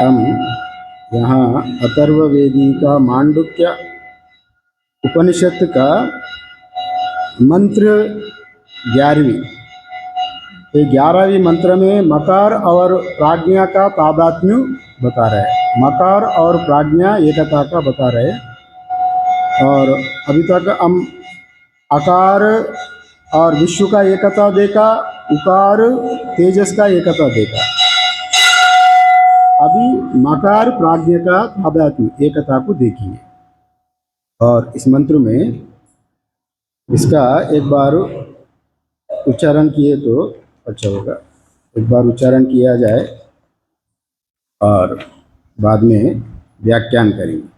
हम यहाँ अथर्ववेदी का मांडुक्य उपनिषद का मंत्र 11वीं, ये 11वीं मंत्र में मकार और प्राज्ञा का तादात्म्य बता रहे हैं। मकार और प्राज्ञा एकता का बता रहे हैं। और अभी तक हम आकार और विश्व का एकता देखा, उकार तेजस का एकता देखा। अभी मकार प्राज्ञा का तादात्म्य एकता को देखेंगे। और इस मंत्र में इसका एक बार उच्चारण किए तो अच्छा होगा। एक बार उच्चारण किया जाए और बाद में व्याख्यान करेंगे।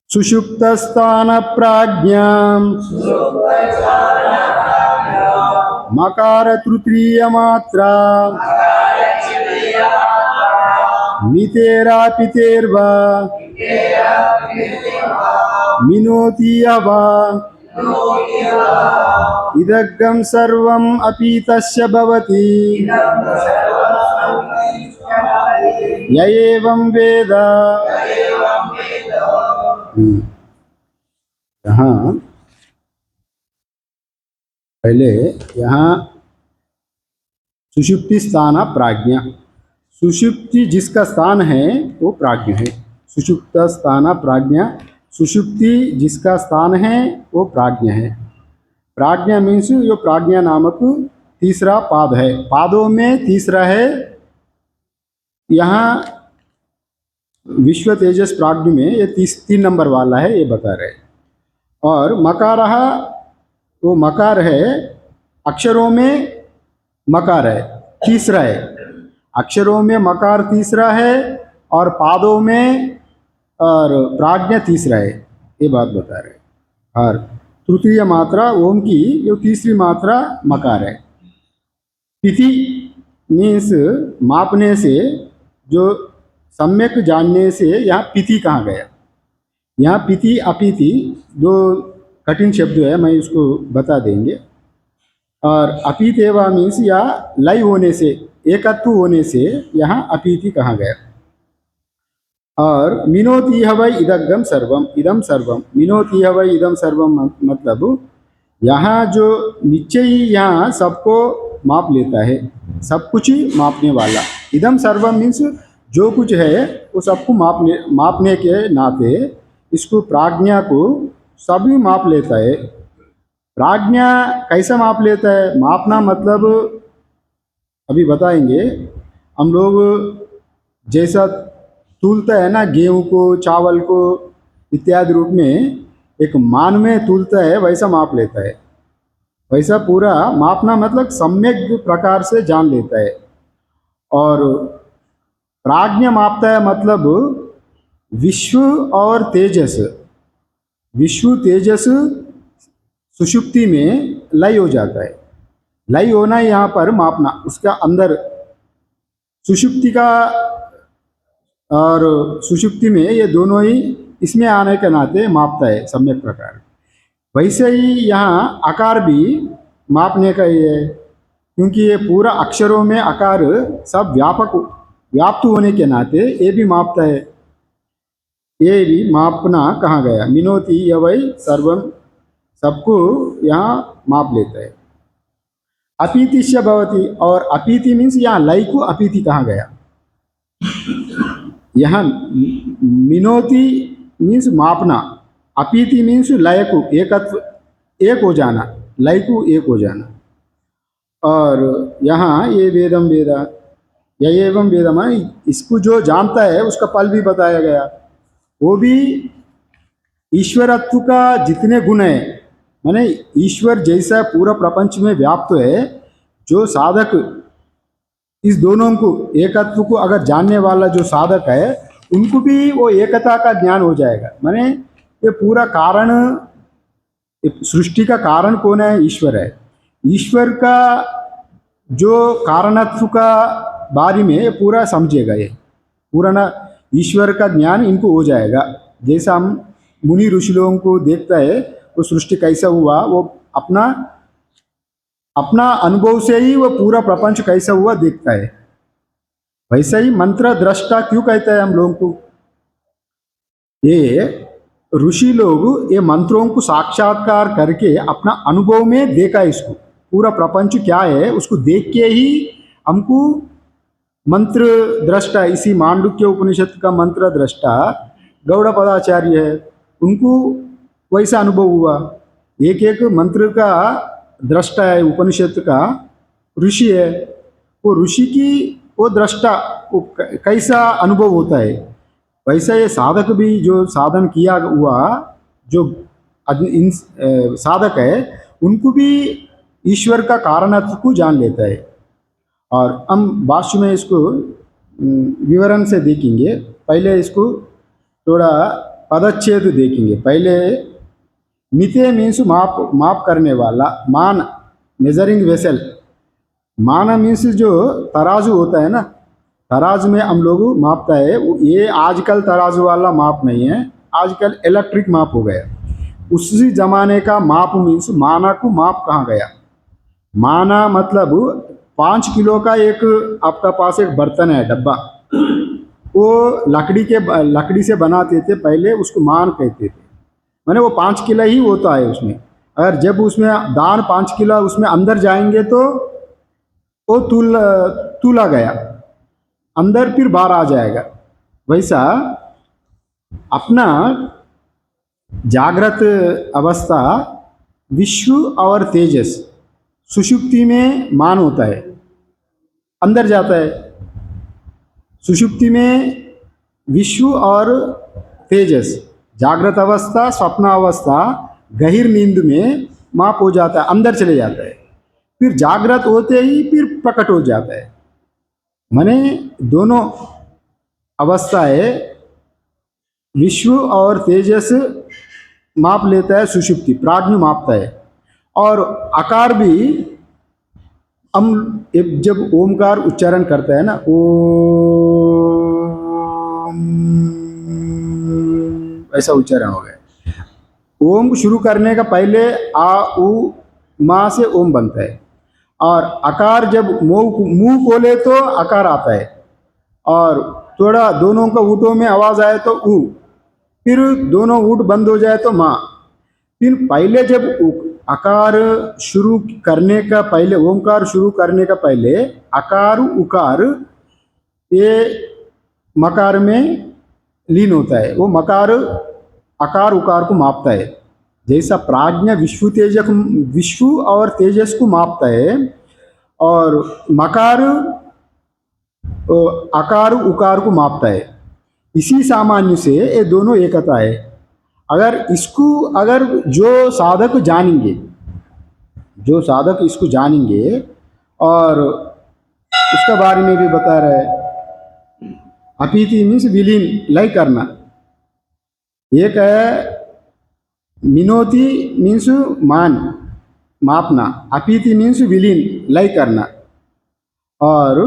सुषुप्त स्थान प्राज्ञां मकार तृतीय मात्रा मितेरा पितेर्वा मिनोति अवा इदग्गं सर्वम् अपि तस्य भवति य एवं वेद। यहाँ पहले यहाँ सुषुप्ति स्थान प्राज्ञा, सुषुप्ति जिसका स्थान है वो प्राज्ञ है। सुषुप्त स्थान प्राज्ञा, सुषुप्ति जिसका स्थान है वो प्राज्ञ है। प्राज्ञा मीन्स जो प्राज्ञा नामक तीसरा पाद है, पादों में तीसरा है। यहाँ विश्व तेजस प्राज्ञ में ये 3 नंबर वाला है, ये बता रहे। और मकार वो मकार है, अक्षरों में मकार है, तीसरा है। अक्षरों में मकार तीसरा है और पादों में और प्राज्ञा तीसरा है, ये बात बता रहे। और तृतीय मात्रा ओम की जो तीसरी मात्रा मकार है। तिथि मीन्स मापने से, जो सम्यक जानने से यहाँ पिति कहाँ गया। यहाँ पिति अपिति दो कठिन शब्द है, मैं इसको बता देंगे। और अपितेवा मीन्स या लय होने से, एकत्व होने से यहाँ अपिति कहाँ गया। और मिनोति हवै इदग्गम सर्वम, इदम सर्वम, मिनोति हवै इदम सर्वम मतलब यहाँ जो निश्चय ही यहाँ सबको माप लेता है, सब कुछ ही मापने वाला। इदम सर्वम मीन्स जो कुछ है वो सबको मापने के नाते इसको प्राज्ञा को सभी माप लेता है। प्राज्ञा कैसा माप लेता है? मापना मतलब अभी बताएंगे। हम लोग जैसा तूलता है ना, गेहूँ को, चावल को इत्यादि रूप में एक मान में तूलता है, वैसा माप लेता है। वैसा पूरा मापना मतलब सम्यक प्रकार से जान लेता है। और प्राज्ञ मापता है मतलब विश्व और तेजस, विश्व तेजस सुषुप्ति में लय हो जाता है। लय होना यहाँ पर मापना, उसका अंदर सुषुप्ति का और सुषुप्ति में ये दोनों ही इसमें आने के नाते मापता है सम्यक प्रकार। वैसे ही यहाँ आकार भी मापने का ही है, क्योंकि ये पूरा अक्षरों में आकार सब व्याप्त होने के नाते ये भी मापता है। ये भी मापना कहाँ गया? मिनोति यवै सर्वम, सबको यहाँ माप लेता है। अपीतिश्य भवति, और अपीति मीन्स यहाँ लय को अपीति कहाँ गया। यहाँ मिनोति मीन्स मापना, अपीति मीन्स लय को एकत्व, एक हो जाना, लय को एक हो जाना। और यहाँ ये वेदम वेदा या एवं वेदम, इसको जो जानता है उसका फल भी बताया गया। वो भी ईश्वरत्व का जितने गुण है, माने ईश्वर जैसा पूरा प्रपंच में व्याप्त है, जो साधक इस दोनों को एकत्व को अगर जानने वाला जो साधक है, उनको भी वो एकता का ज्ञान हो जाएगा। माने ये पूरा कारण, सृष्टि का कारण कौन है? ईश्वर है। ईश्वर का जो कारणत्व का बारे में ये पूरा समझेगा, ये पूरा ना ईश्वर का ज्ञान इनको हो जाएगा। जैसा हम मुनि ऋषि लोगों को देखता है, वो सृष्टि कैसा हुआ, वो अपना अपना अनुभव से ही वो पूरा प्रपंच कैसा हुआ देखता है। वैसे ही मंत्र दृष्टा क्यों कहते हैं हम लोगों को? ये ऋषि लोग ये मंत्रों को साक्षात्कार करके अपना अनुभव में देखा, इसको पूरा प्रपंच क्या है उसको देख के ही हमको मंत्र दृष्टा, इसी मांडुक्य उपनिषद का मंत्र दृष्टा गौड़ पदाचार्य है, उनको वैसा अनुभव हुआ। एक एक मंत्र का दृष्टा है, उपनिषद का ऋषि है, वो ऋषि की वो दृष्टा वो कैसा अनुभव होता है, वैसा ये साधक भी जो साधन किया हुआ जो इन साधक है उनको भी ईश्वर का कारणत्व को जान लेता है। और हम भाष्य में इसको विवरण से देखेंगे। पहले इसको थोड़ा पदच्छेद देखेंगे। पहले मिते मीन्स माप करने वाला, मान मेजरिंग वेसल। मान मीन्स जो तराजू होता है ना, तराजू में हम लोग मापता है, ये आजकल तराजू वाला माप नहीं है, आजकल इलेक्ट्रिक माप हो गया। उसी जमाने का माप मीन्स माना को माप कहाँ गया। माना मतलब 5 किलो का एक आपका पास एक बर्तन है, डब्बा, वो लकड़ी से बनाते थे पहले, उसको मान कहते थे। मैंने वो 5 किलो ही होता है उसमें। अगर जब उसमें दान 5 किलो उसमें अंदर जाएंगे तो वो तूला गया, अंदर फिर बाहर आ जाएगा। वैसा अपना जागृत अवस्था विश्व और तेजस, सुषुप्ति में मान होता है, अंदर जाता है। सुषुप्ति में विश्व और तेजस, जागृत अवस्था, स्वप्न अवस्था, गहीर नींद में माप हो जाता है, अंदर चले जाता है। फिर जागृत होते ही फिर प्रकट हो जाता है। माने दोनों अवस्थाएं विश्व और तेजस माप लेता है, सुषुप्ति प्राज्ञ मापता है। और आकार भी हम जब ओमकार उच्चारण करते हैं ना, ओम, ऐसा उच्चारण हो गया। ओम शुरू करने का पहले आ उ मा से ओम बनता है, और आकार जब मुंह खोले तो आकार आता है, और थोड़ा दोनों का ऊँटों में आवाज आए तो ऊ, फिर दोनों ऊँट बंद हो जाए तो माँ। फिर पहले जब आकार शुरू करने का पहले, ओंकार शुरू करने का पहले आकार उकार ये मकार में लीन होता है, वो मकार आकार उकार को मापता है। जैसा प्राज्ञ विश्व और तेजस को मापता है, और मकार आकार उकार को मापता है। इसी सामान्य से ये दोनों एकता है। अगर जो साधक जानेंगे, जो साधक इसको जानेंगे, और उसके बारे में भी बता रहे हैं। अपीति मीन्स विलीन, लय करना। एक है मिनोति मीन्स मापना, अपीति मीन्स विलीन, लय करना। और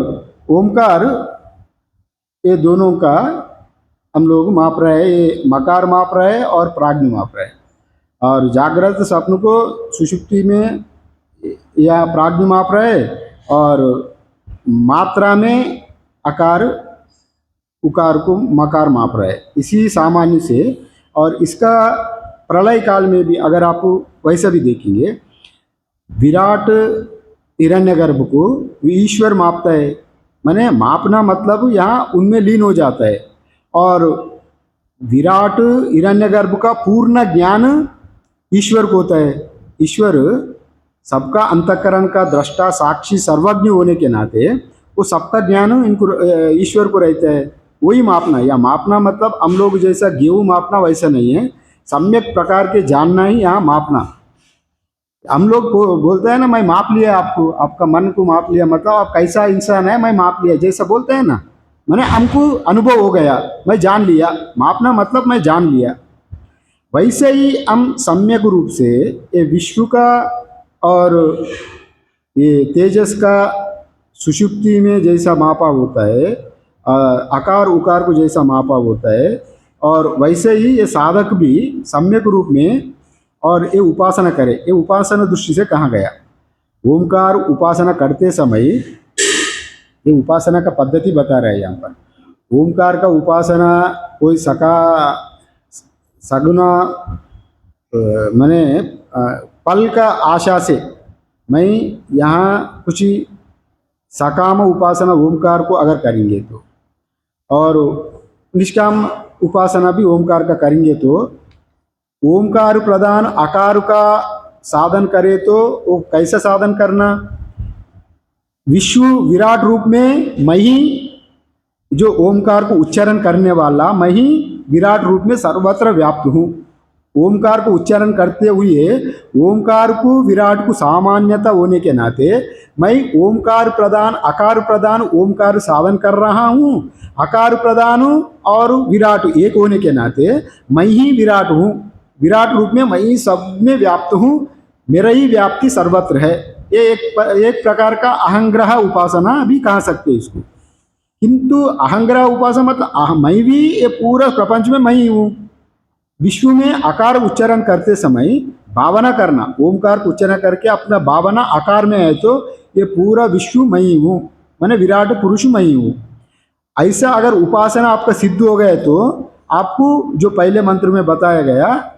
ओमकार ये दोनों का हम लोग माप रहे हैं, ये मकार माप रहे हैं और प्राज्ञ माप रहे हैं। और जागृत स्वप्न को सुषुप्ति में या प्राज्ञ माप रहे हैं, और मात्रा में आकार उकार को मकार माप रहे हैं। इसी सामान्य से, और इसका प्रलय काल में भी अगर आप वैसा भी देखेंगे, विराट हिरण्यगर्भ को ईश्वर मापता है। माने मापना मतलब यहाँ उनमें लीन हो जाता है। और विराट हिरण्यगर्भ का पूर्ण ज्ञान ईश्वर को होता है। ईश्वर सबका अंतःकरण का दृष्टा, साक्षी, सर्वज्ञ होने के नाते वो सबका ज्ञान इनको ईश्वर को रहता है। वही मापना, या मापना मतलब हम लोग जैसा गेहूँ मापना वैसा नहीं है, सम्यक प्रकार के जानना ही यहाँ मापना। हम लोग बोलते हैं ना, मैं माप लिया आपको, आपका मन को माप लिया, मतलब आप कैसा इंसान है मैं माप लिया, जैसा बोलते हैं ना, मैंने हमको अनुभव हो गया, मैं जान लिया। मापना मतलब मैं जान लिया। वैसे ही हम सम्यक रूप से ये विश्व का और ये तेजस का सुषुप्ति में जैसा मापा होता है, आकार उकार को जैसा मापा होता है, और वैसे ही ये साधक भी सम्यक रूप में और ये उपासना करे। ये उपासना दृष्टि से कहा गया। ओमकार उपासना करते समय ये उपासना का पद्धति बता रहे हैं यहाँ पर। ओमकार का उपासना कोई सगुना मैंने पल का आशा से मैं यहाँ कुछ सकाम उपासना ओमकार को अगर करेंगे तो, और निष्काम उपासना भी ओमकार का करेंगे तो, ओमकार प्रधान आकार का साधन करे तो वो कैसे साधन करना, विश्व विराट रूप में मैं ही जो ओमकार को उच्चारण करने वाला मैं ही विराट रूप में सर्वत्र व्याप्त हूँ। ओमकार को उच्चारण करते हुए ओमकार को विराट को सामान्यता होने के नाते मैं ओमकार प्रदान आकार प्रदान ओमकार साधन कर रहा हूँ। आकार प्रदान और विराट एक होने के नाते मैं ही विराट हूँ, विराट रूप में मैं ही सब में व्याप्त हूँ, मेरा ही व्याप्ति सर्वत्र है। ये एक प्रकार का अहंग्रह उपासना भी कह सकते हैं इसको। किंतु अहंग्रह उपासना मतलब मैं भी ये पूरा प्रपंच में मैं ही हूँ। विश्व में आकार उच्चारण करते समय भावना करना, ओमकार को उच्चारण करके अपना भावना आकार में है तो ये पूरा विश्व मैं ही हूँ, मैंने विराट पुरुष मैं ही हूँ। ऐसा अगर उपासना आपका सिद्ध हो गया तो आपको जो पहले मंत्र में बताया गया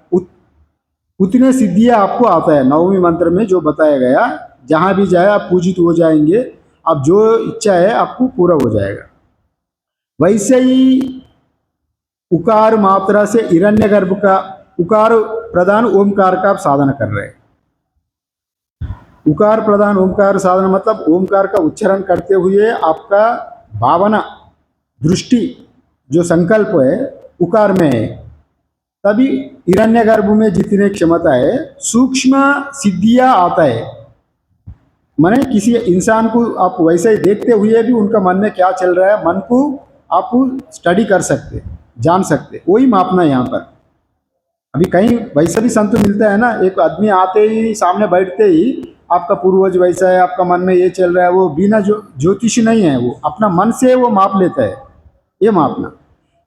उतने सिद्धियाँ आपको आता है। नवमी मंत्र में जो बताया गया, जहाँ भी जाए आप पूजित हो जाएंगे, अब जो इच्छा है आपको पूरा हो जाएगा। वैसे ही उकार मात्रा से हिरण्यगर्भ का उकार प्रधान ओमकार का आप साधना कर रहे हैं। उकार प्रधान ओमकार साधना मतलब ओमकार का उच्चारण करते हुए आपका भावना दृष्टि जो संकल्प है उकार में है, तभी हिरण्यगर्भ में जितने क्षमता है सूक्ष्म सिद्धियां आता है। माने किसी इंसान को आप वैसे ही देखते हुए भी उनका मन में क्या चल रहा है, मन को आप स्टडी कर सकते, जान सकते, वही मापना है यहाँ पर। अभी कहीं वैसा भी संत मिलता है ना, एक आदमी आते ही सामने बैठते ही आपका पूर्वज वैसा है, आपका मन में ये चल रहा है, वो बिना ज्योतिष नहीं है, वो अपना मन से वो माप लेता है। ये मापना,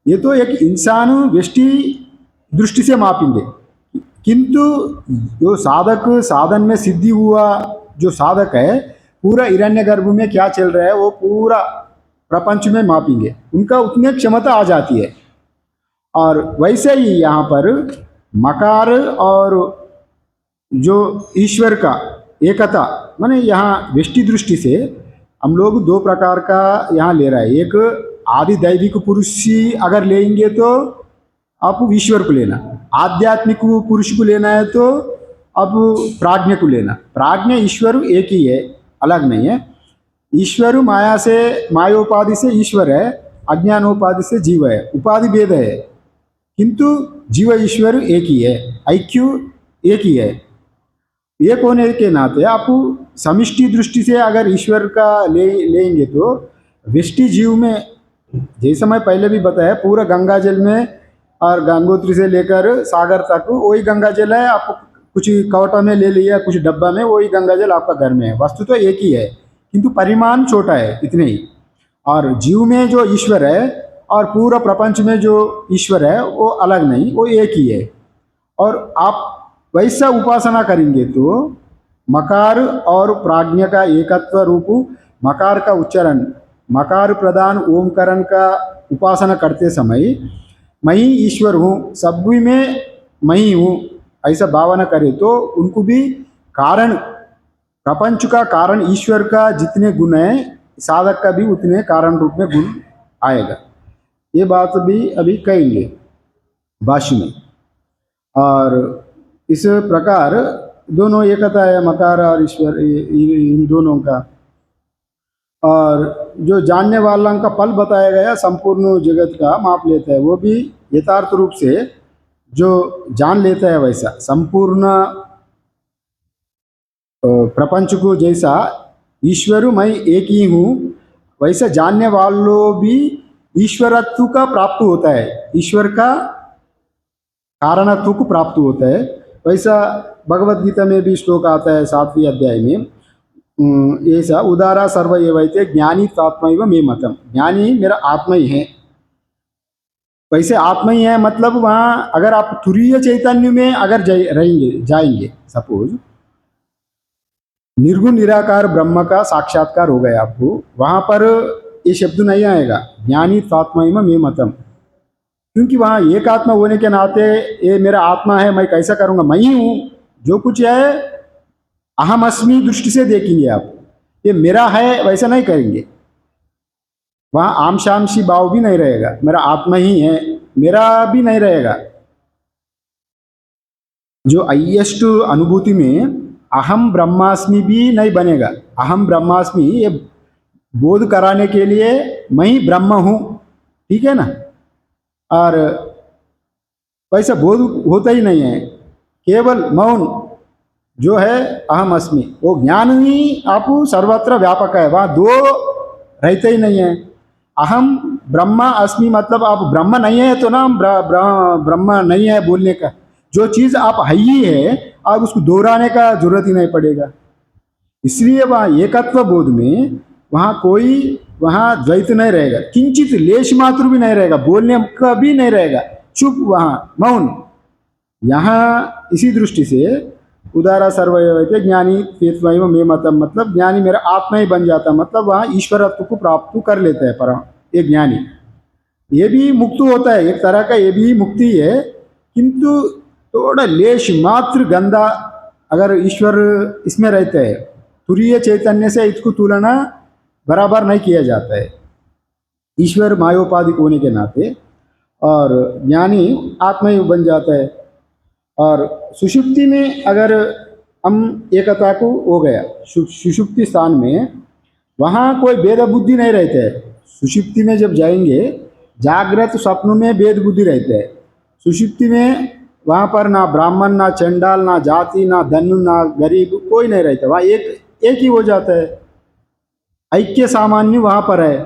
ये तो एक इंसान व्यष्टि दृष्टि से मापेंगे। किंतु जो साधक साधन में सिद्धि हुआ जो साधक है, पूरा हिरण्यगर्भ में क्या चल रहा है वो पूरा प्रपंच में मापेंगे, उनका उतनी क्षमता आ जाती है। और वैसे ही यहाँ पर मकार और जो ईश्वर का एकता, माने यहाँ व्यष्टि दृष्टि से हम लोग दो प्रकार का यहाँ ले रहा है। एक आदि दैविक पुरुष अगर लेंगे तो आप ईश्वर को लेना, आध्यात्मिक पुरुष को लेना है तो अब प्राज्ञ को लेना। प्राज्ञ ईश्वर एक ही है, अलग नहीं है। ईश्वर माया से मायोपाधि से ईश्वर है, अज्ञानोपाधि से जीव है, उपाधि भेद है, किंतु जीव ईश्वर एक ही है, ऐक्यू एक ही है। एक होने के नाते आप समिष्टि दृष्टि से अगर ईश्वर का लेंगे तो व्यष्टि जीव में, जैसे मैं पहले भी बताया, पूरा गंगा जल में और गंगोत्री से लेकर सागर तक वही गंगा जल है। आप कुछ कवटा में ले लिया, कुछ डब्बा में, वही गंगा जल आपका घर में है। वस्तु तो एक ही है किंतु परिमाण छोटा है, इतने ही। और जीव में जो ईश्वर है और पूरा प्रपंच में जो ईश्वर है वो अलग नहीं, वो एक ही है। और आप वैसा उपासना करेंगे तो मकार और प्राज्ञ का एकत्व रूप मकार का उच्चारण, मकार प्रदान ओमकरण का उपासना करते समय मैं ही ईश्वर हूँ, सब में मैं ही हूँ, ऐसा भावना करे तो उनको भी कारण, प्रपंच का कारण ईश्वर का जितने गुण है, साधक का भी उतने कारण रूप में गुण आएगा। ये बात भी अभी कहेंगे भाष्य में। और इस प्रकार दोनों एकता है, मकार और ईश्वर, इन दोनों का। और जो जानने वाला का फल बताया गया संपूर्ण जगत का माप लेता है, वो भी यथार्थ रूप से जो जान लेता है वैसा संपूर्ण प्रपंच को, जैसा ईश्वर मैं एक ही हूँ वैसा जानने वालों भी ईश्वरत्व का प्राप्त होता है, ईश्वर का कारणत्व को प्राप्त होता है। वैसा भगवद गीता में भी श्लोक आता है 7वें अध्याय में, ऐसा उदारा सर्व एवैते ज्ञानी तात्मैव मे मतम, ज्ञानी मेरा आत्मा ही है। वैसे आत्मा ही है मतलब वहाँ अगर आप तुरीय चैतन्य में अगर रहेंगे, जाएंगे, सपोज निर्गुण निराकार ब्रह्म का साक्षात्कार हो गया आपको, वहां पर ये शब्द नहीं आएगा ज्ञानी स्वात्मा में मतम, क्योंकि वहां एक आत्मा होने के नाते ये मेरा आत्मा है, मैं कैसा करूंगा, मैं ही हूं, जो कुछ है अहम अस्मि दृष्टि से देखेंगे आप, ये मेरा है वैसा नहीं करेंगे। वहां आमशामशी भाव भी नहीं रहेगा, मेरा आत्मा ही है, मेरा भी नहीं रहेगा। जो हाईएस्ट अनुभूति में अहम ब्रह्मास्मि भी नहीं बनेगा। अहम ब्रह्मास्मि ये बोध कराने के लिए मैं ही ब्रह्म हूं, ठीक है ना। और वैसा बोध होता ही नहीं है, केवल मौन जो है अहम अस्मि, वो ज्ञान ही आप सर्वत्र व्यापक है, वहाँ दो रहते ही नहीं है। अहम ब्रह्मा अस्मि मतलब आप ब्रह्म नहीं है तो ना ब्रह्म नहीं है बोलने का, जो चीज़ आप है ही है आप उसको दोहराने का जरूरत ही नहीं पड़ेगा। इसलिए वहाँ एकत्व बोध में वहाँ कोई वहाँ द्वैत नहीं रहेगा, किंचित लेश मात्र भी नहीं रहेगा, बोलने का भी नहीं रहेगा, चुप वहाँ मौन। यहाँ इसी दृष्टि से उदारा सर्वैव ज्ञानी तेत्वैव मे मतम, मतलब ज्ञानी मेरा आत्मा ही बन जाता, मतलब वहाँ ईश्वरत्व को प्राप्त कर लेता है परम ये ज्ञानी। ये भी मुक्त होता है, एक तरह का ये भी मुक्ति है, किंतु थोड़ा लेश मात्र गंदा अगर ईश्वर इसमें रहते हैं, तुरीय चैतन्य से इसको तुलना बराबर नहीं किया जाता है, ईश्वर मायोपाधिक होने के नाते, और ज्ञानी आत्मा ही बन जाता है। और सुषुप्ति में अगर हम एकता को हो गया, सुषुप्ति स्थान में वहाँ कोई भेद बुद्धि नहीं रहता है। सुषुप्ति में जब जाएंगे, जागृत स्वप्न में भेद बुद्धि रहता है, सुषुप्ति में वहाँ पर ना ब्राह्मण ना चंडाल ना जाति ना धन ना गरीब कोई नहीं रहता, वहाँ एक ही हो जाता है, ऐक्य सामान्य वहाँ पर है,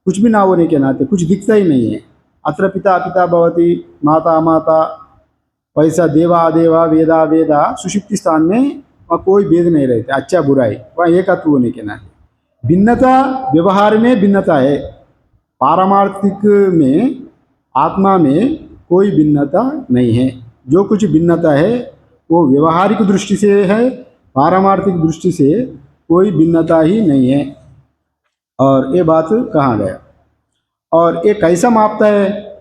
कुछ भी ना होने के नाते कुछ दिखता ही नहीं है। अत्र पिता पिता भवति माता माता, वैसा देवा देवा वेदा वेदा, सुषुप्ति स्थान में वहाँ कोई भेद नहीं रहता, अच्छा बुराई, वहाँ एकत्व होने के नाते। भिन्नता व्यवहार में भिन्नता है, पारमार्थिक में आत्मा में कोई भिन्नता नहीं है, जो कुछ भिन्नता है वो व्यवहारिक दृष्टि से है, पारमार्थिक दृष्टि से कोई भिन्नता ही नहीं है। और ये बात कहाँ गया, और ये कैसा मापता है,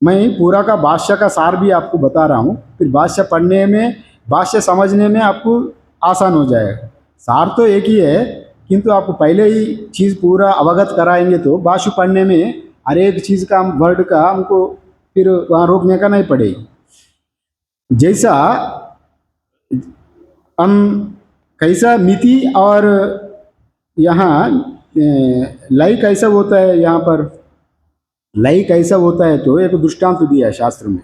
मैं पूरा का भाष्य का सार भी आपको बता रहा हूँ, फिर भाष्य पढ़ने में भाष्य समझने में आपको आसान हो जाएगा। सार तो एक ही है, किंतु आपको पहले ही चीज़ पूरा अवगत कराएंगे तो भाष्य पढ़ने में हर एक चीज़ का वर्ड का हमको फिर वहाँ रोकने का नहीं पड़ेगी। जैसा हम कैसा मिति और यहाँ लय कैसा होता है, यहाँ पर लय कैसा होता है तो एक दृष्टांत दिया है शास्त्र में।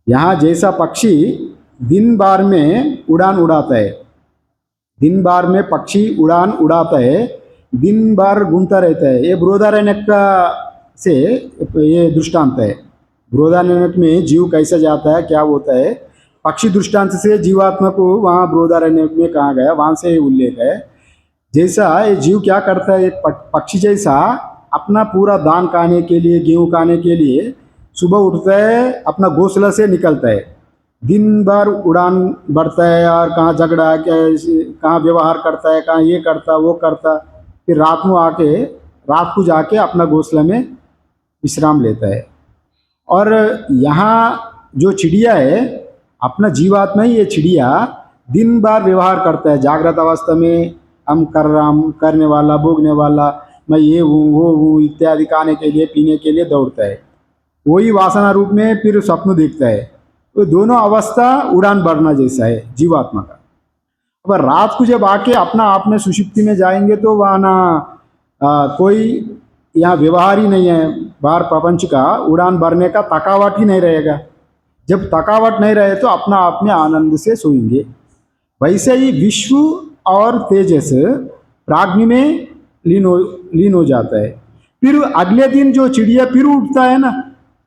यहाँ जैसा पक्षी दिन बार में उड़ान उड़ाता है, दिन बार में पक्षी उड़ान उड़ाता है, दिन भर घूमता रहता है, ये बृहदारण्यक का से ये दृष्टांत है। बृहदारण्यक में जीव कैसा जाता है क्या होता है, पक्षी दृष्टांत से जीवात्मा को वहाँ बृहदारण्यक में कहा गया, वहाँ से उल्लेख है। जैसा ये जीव क्या करता है, पक्षी जैसा अपना पूरा दान खाने के लिए, गेहूँ खाने के लिए सुबह उठता है, अपना घोंसला से निकलता है, दिन भर उड़ान बढ़ता है, और कहाँ झगड़ा कहाँ व्यवहार करता है, कहाँ ये करता वो करता, फिर रात को जाके अपना घोंसला में विश्राम लेता है। और यहाँ जो चिड़िया है, अपना जीवात्मा ही ये चिड़िया दिन भर व्यवहार करता है, जागृत अवस्था में हम करने वाला, भोगने वाला, मैं ये हूँ वो हूँ इत्यादि, खाने के लिए पीने के लिए दौड़ता है, वही वासना रूप में फिर स्वप्न देखता है। तो दोनों अवस्था उड़ान भरना जैसा है जीवात्मा का। अब रात को जब आके अपना आप में सुषुप्ति में जाएंगे तो वहाँ ना कोई यहाँ व्यवहार ही नहीं है, बाहर प्रपंच का उड़ान भरने का थकावट ही नहीं रहेगा। जब थकावट नहीं रहे तो अपना आप में आनंद से सोएंगे। वैसे ही विश्व और तेजस प्राग्ञ में लीन हो जाता है। फिर अगले दिन जो चिड़िया फिर उठता है ना,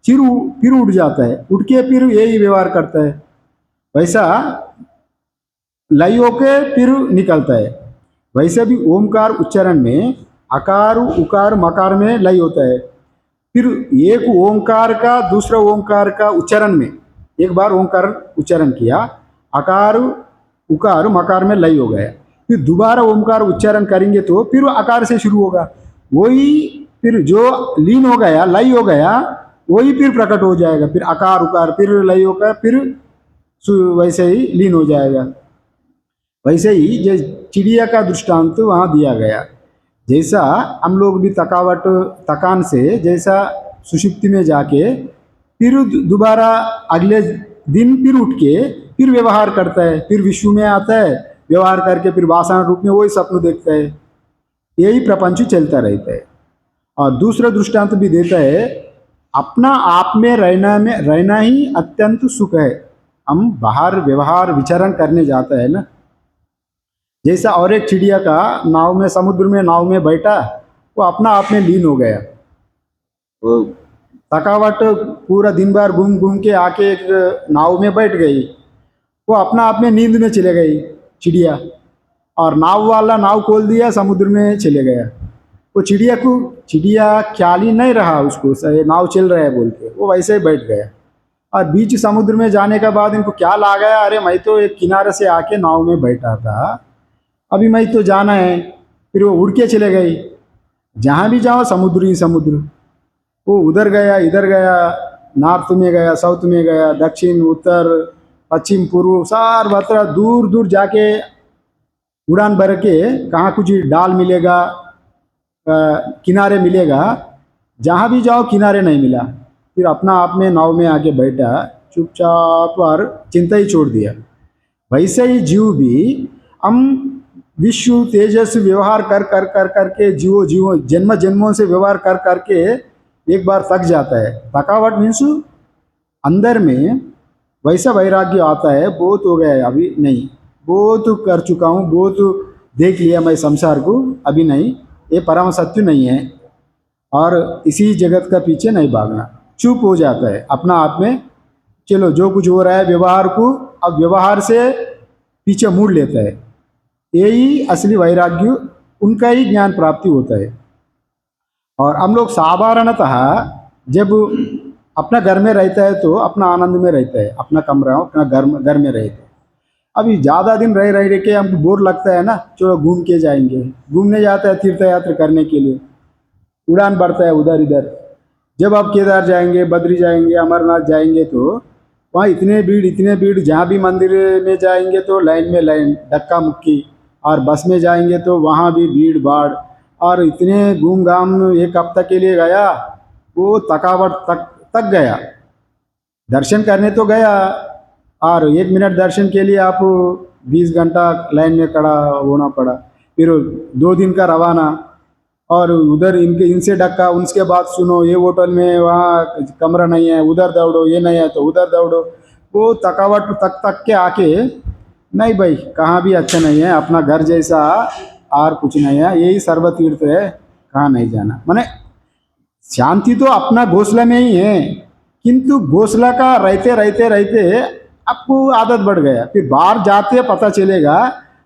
फिर उठ जाता है, उठ के फिर यही व्यवहार करता है, वैसा लय होके फिर निकलता है। वैसे भी ओमकार उच्चारण में अकार उकार मकार में लय होता है, फिर एक ओंकार का दूसरा ओंकार का उच्चारण में, एक बार ओंकार उच्चारण किया, अकार उकार मकार में लय हो गया, फिर दोबारा ओमकार उच्चारण करेंगे तो फिर वो आकार से शुरू होगा। वही फिर जो लीन हो गया, लय हो गया, वही फिर प्रकट हो जाएगा। फिर आकार उकार, फिर लय होकर फिर वैसे ही लीन हो जाएगा। वैसे ही जो चिड़िया का दृष्टांत वहाँ दिया गया, जैसा हम लोग भी थकान से जैसा सुषुप्ति में जाके फिर दोबारा अगले दिन फिर उठ के फिर व्यवहार करता है, फिर विश्व में आता है, व्यवहार करके फिर वासना रूप में वही स्वप्न देखता है। यही प्रपंच चलता रहता है। और दूसरा दृष्टांत भी देता है, अपना आप में रहना ही अत्यंत सुख है। हम बाहर व्यवहार विचरण करने जाता है ना, जैसा और एक चिड़िया का नाव में, समुद्र में नाव में बैठा, वो अपना आप में लीन हो गया। वो थकावट पूरा दिन भर घूम घूम के आके एक नाव में बैठ गई, वो अपना आप में नींद में चले गई चिड़िया, और नाव वाला नाव खोल दिया, समुद्र में चले गया। वो चिड़िया ख्याल ही नहीं रहा उसको नाव चल रहा है बोल के, वो वैसे ही बैठ गया। और बीच समुद्र में जाने के बाद इनको ख्याल आ गया, अरे मैं तो एक किनारे से आके नाव में बैठा था, अभी मैं तो जाना है। फिर वो उड़ के चले गई, जहाँ भी जाओ समुद्र ही समुद्र। वो उधर गया, इधर गया, नॉर्थ में गया, साउथ में गया, दक्षिण उत्तर पश्चिम पूर्व सर्वत्र दूर दूर जाके उड़ान भर के कहाँ कुछ डाल मिलेगा, किनारे मिलेगा, जहाँ भी जाओ किनारे नहीं मिला। फिर अपना आप में नाव में आके बैठा चुपचाप और चिंता ही छोड़ दिया। वैसे ही जीव भी हम विश्व तेजस व्यवहार कर कर कर करके जीवो जन्म जन्मों से व्यवहार कर करके एक बार थक जाता है। थकावट मीन्स अंदर में वैसा वैराग्य आता है, बहुत हो गया है, अभी नहीं, बहुत कर चुका हूँ, बहुत देख लिया मैं संसार को, अभी नहीं, ये परम सत्य नहीं है, और इसी जगत का पीछे नहीं भागना। चुप हो जाता है अपना आप में, चलो जो कुछ हो रहा है व्यवहार को, अब व्यवहार से पीछे मुड़ लेता है। यही असली वैराग्य, उनका ही ज्ञान प्राप्ति होता है। और हम लोग साधारणतः जब अपना घर में रहता है तो अपना आनंद में रहता है, अपना कमरा अपना घर में रहता है। अभी ज़्यादा दिन रह के हमको बोर लगता है ना, चलो घूम के जाएंगे, घूमने जाता है तीर्थ यात्रा करने के लिए, उड़ान बढ़ता है उधर इधर। जब आप केदार जाएंगे, बद्री जाएंगे, अमरनाथ जाएंगे तो वहाँ इतने भीड़, जहाँ भी मंदिर में जाएंगे तो लाइन में लाइन, धक्का मुक्की, और बस में जाएंगे तो वहाँ भी भीड़ भाड़, और इतने घूम घाम एक हफ्ता के लिए गया, वो थकावट तक गया। दर्शन करने तो गया, और 1 मिनट दर्शन के लिए आप 20 घंटा लाइन में खड़ा होना पड़ा। फिर 2 दिन का रवाना, और उधर इनसे धक्का, उनके बाद सुनो ये होटल में वहाँ कमरा नहीं है, उधर दौड़ो, ये नहीं है तो उधर दौड़ो। वो थकावट तक के आके, नहीं भाई कहाँ भी अच्छा नहीं है, अपना घर जैसा और कुछ नहीं है, यही सर्वतीर्थ है, कहाँ नहीं जाना। माने शांति तो अपना घोंसला में ही है, किंतु घोंसला का रहते आपको आदत बढ़ गया। फिर बाहर जाते पता चलेगा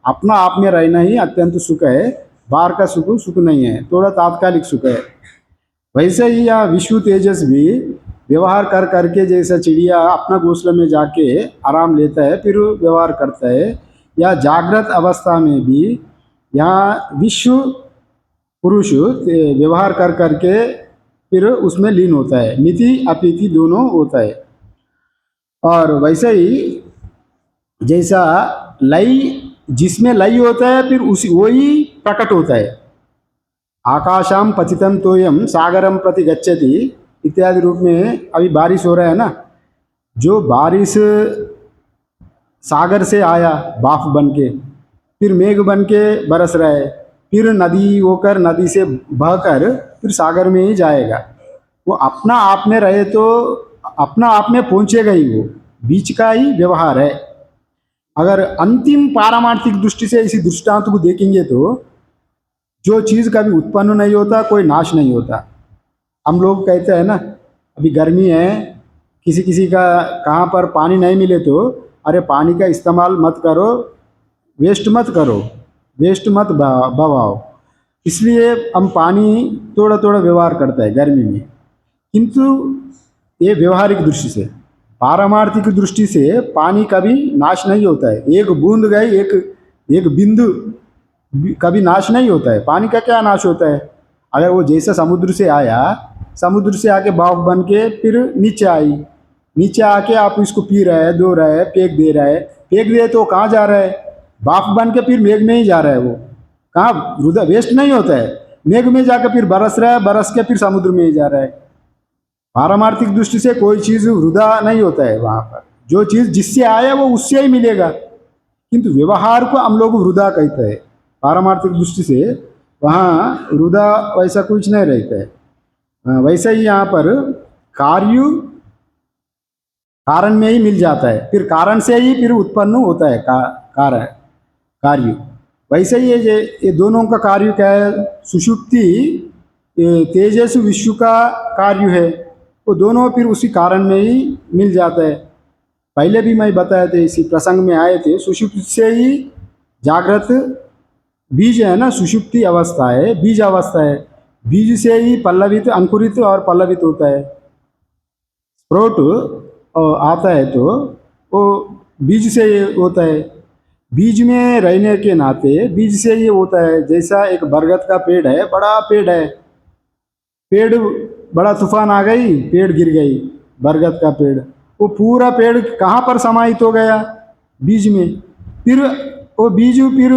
अपना आप में रहना ही अत्यंत सुख है, बाहर का सुख नहीं है, थोड़ा तात्कालिक सुख है। वैसे ही यह विश्व तेजस भी व्यवहार कर करके, जैसा चिड़िया अपना घोंसले में जाके आराम लेता है फिर व्यवहार करता है, या जागृत अवस्था में भी यहाँ विश्व पुरुष व्यवहार कर करके फिर उसमें लीन होता है, नीति अपीति दोनों होता है। और वैसे ही जैसा लय, जिसमें लय होता है फिर उसी वही प्रकट होता है। आकाशाम पतितम तोयम सागरम प्रति गच्छति इत्यादि रूप में अभी बारिश हो रहा है ना, जो बारिश सागर से आया बाफ बन के, फिर मेघ बन के बरस रहा है, फिर नदी होकर नदी से बहकर फिर सागर में ही जाएगा। वो अपना आप में रहे तो अपना आप में पहुंचेगा ही, वो बीच का ही व्यवहार है। अगर अंतिम पारमार्थिक दृष्टि से इसी दृष्टांत को देखेंगे तो जो चीज़ कभी उत्पन्न नहीं होता, कोई नाश नहीं होता। हम लोग कहते हैं ना, अभी गर्मी है, किसी किसी का कहाँ पर पानी नहीं मिले तो अरे पानी का इस्तेमाल मत करो, वेस्ट मत बहाओ। इसलिए हम पानी थोड़ा थोड़ा व्यवहार करता है गर्मी में, किंतु ये व्यवहारिक दृष्टि से, पारमार्थिक दृष्टि से पानी कभी नाश नहीं होता है। एक बूंद गई, एक बिंदु कभी नाश नहीं होता है। पानी का क्या नाश होता है? अगर वो जैसा समुद्र से आया, समुद्र से आके भाप बन के फिर नीचे आई, नीचे आके आप इसको पी रहे हैं, धो रहे हैं, फेंक दे रहे हैं, फेंक दे तो कहाँ जा रहा है? भाप बन के फिर मेघ में ही जा रहा है। वो कहाँ वृथा वेस्ट नहीं होता है, मेघ में जाकर फिर बरस रहा है, बरस के फिर समुद्र में ही जा रहा है। पारमार्थिक दृष्टि से कोई चीज वृथा नहीं होता है। वहां पर जो चीज जिससे आया वो उससे ही मिलेगा, किंतु व्यवहार को हम लोग वृथा कहते हैं। पारमार्थिक दृष्टि से वहाँ वृथा वैसा कुछ नहीं रहता है। वैसे ही यहाँ पर कार्य कारण में ही मिल जाता है, फिर कारण से ही फिर उत्पन्न होता है कारण कार्य। वैसे ही ये दोनों का कार्य क्या है? सुषुप्ति तेजस विश्व का कार्य है, वो दोनों फिर उसी कारण में ही मिल जाता है। पहले भी मैं बताए थे, इसी प्रसंग में आए थे, सुषुप्ति से ही जागृत बीज है ना, सुषुप्ति अवस्था है, बीज अवस्था है। बीज से ही पल्लवित, अंकुरित और पल्लवित होता है। स्प्रोट आता है तो वो बीज से ये होता है। बीज में रहने के नाते बीज से ये होता है। जैसा एक बरगद का पेड़ है, बड़ा पेड़ है, पेड़ बड़ा तूफान आ गई, पेड़ गिर गई, बरगद का पेड़, वो पूरा पेड़ कहाँ पर समाहित हो गया? बीज में। फिर वो बीज फिर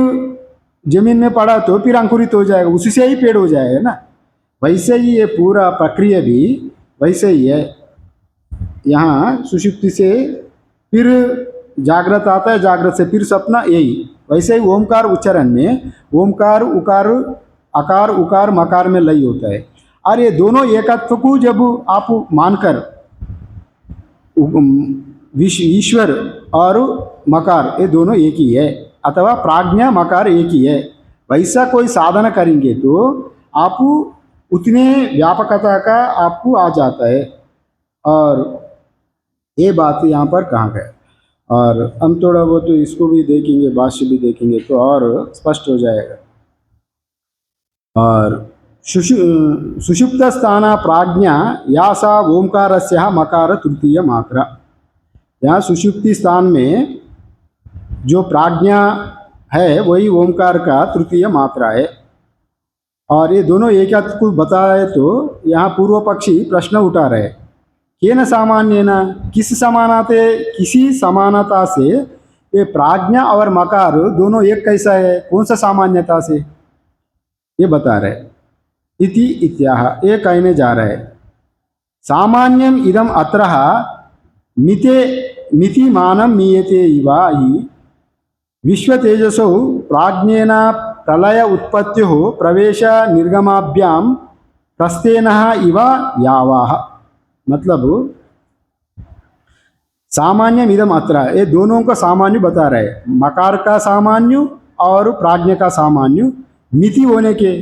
जमीन में पड़ा तो फिर अंकुरित हो जाएगा, उसी से ही पेड़ हो जाएगा ना। वैसे ही ये पूरा प्रक्रिया भी वैसे ही है। यहाँ सुषुप्ति से फिर जागृत आता है, जागृत से फिर सपना, यही। वैसे ही ओमकार उच्चारण में ओमकार उकार अकार उकार मकार में लय होता है। और ये दोनों एकत्व को जब आप मानकर ईश्वर और मकार ये दोनों एक ही है, अथवा प्राज्ञा मकार एक ही है, वैसा कोई साधना करेंगे तो आप उतने व्यापकता का आपको आ जाता है। और ये बात यहाँ पर कहाँ गए, और हम थोड़ा बहुत तो इसको भी देखेंगे, भाष्य भी देखेंगे तो और स्पष्ट हो जाएगा। और सुषुप्त स्थान प्राज्ञा या सा ओंकार से मकार तृतीय मात्रा। यहाँ सुषुप्ति स्थान में जो प्राज्ञा है वही ओंकार का तृतीय मात्रा है। और ये दोनों एक को बता रहे तो यहाँ पूर्व पक्षी प्रश्न उठा रहे, केन सामान्य न, किसी समानता से ये प्राज्ञा और मकार दोनों एक कैसा है, कौन सा सामान्यता से, ये बता रहे। इति इत्याह, ये कहने जा रहे। सामान्यम इदम अत्रः मिति मानम मीयते इवा हि विश्व तेजसो प्राज्ञेन प्रलय उत्पत्त्योः प्रवेश निर्गमाभ्याम प्रस्थेनः इव यावाः। मतलब सामान्यम इदम अत्र, ये दोनों का सामान्य बता रहे, मकार का सामान्य और प्राज्ञ का सामान्य। मिति होने के,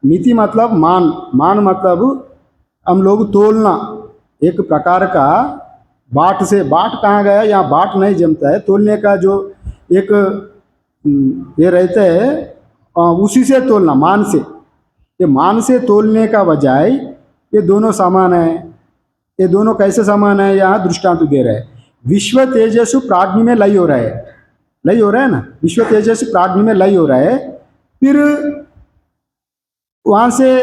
मिति मतलब मान, मान मतलब हम लोग तोलना, एक प्रकार का बाट से, बाट कहाँ गया, यहाँ बाट नहीं जमता है, तोलने का जो एक ये रहता है उसी से तोलना, मान से। ये मान से तोलने का बजाय ये दोनों समान है। ये दोनों कैसे समान है, यहाँ दृष्टांत दे रहे हैं। विश्व तेजस्व प्राज्ञ में लय हो रहा है, लय हो रहा है ना, विश्व तेजस्व प्राज्ञ में लय हो रहा है, फिर वहाँ से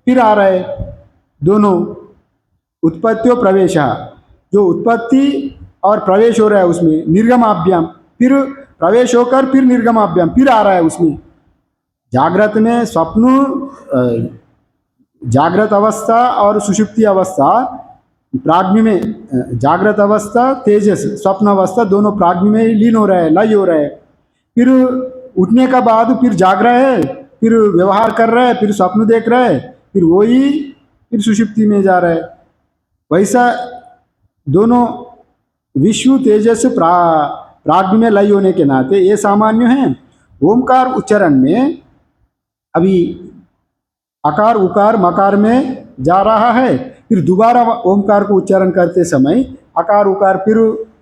फिर आ रहा है दोनों उत्पत्ति और प्रवेश, जो उत्पत्ति और प्रवेश हो रहा है उसमें निर्गमाभ्याम, फिर प्रवेश होकर फिर निर्गमाभ्याम फिर आ रहा है उसमें। जागृत में स्वप्न, जागृत अवस्था और सुषुप्ति अवस्था प्राज्ञ में, जागृत अवस्था तेजस, स्वप्न अवस्था दोनों प्राज्ञ में लीन हो रहा है, लय हो रहा है। फिर उठने का बाद फिर जाग रहा है, फिर व्यवहार कर रहा है, फिर स्वप्न देख रहा है, फिर वही फिर सुषुप्ति में जा रहा है। वैसा दोनों विश्व तेजस प्राज्ञ में लय होने के नाते ये सामान्य हैं। ओमकार उच्चारण में अभी अकार उकार मकार में जा रहा है, फिर दोबारा ओमकार को उच्चारण करते समय अकार उकार फिर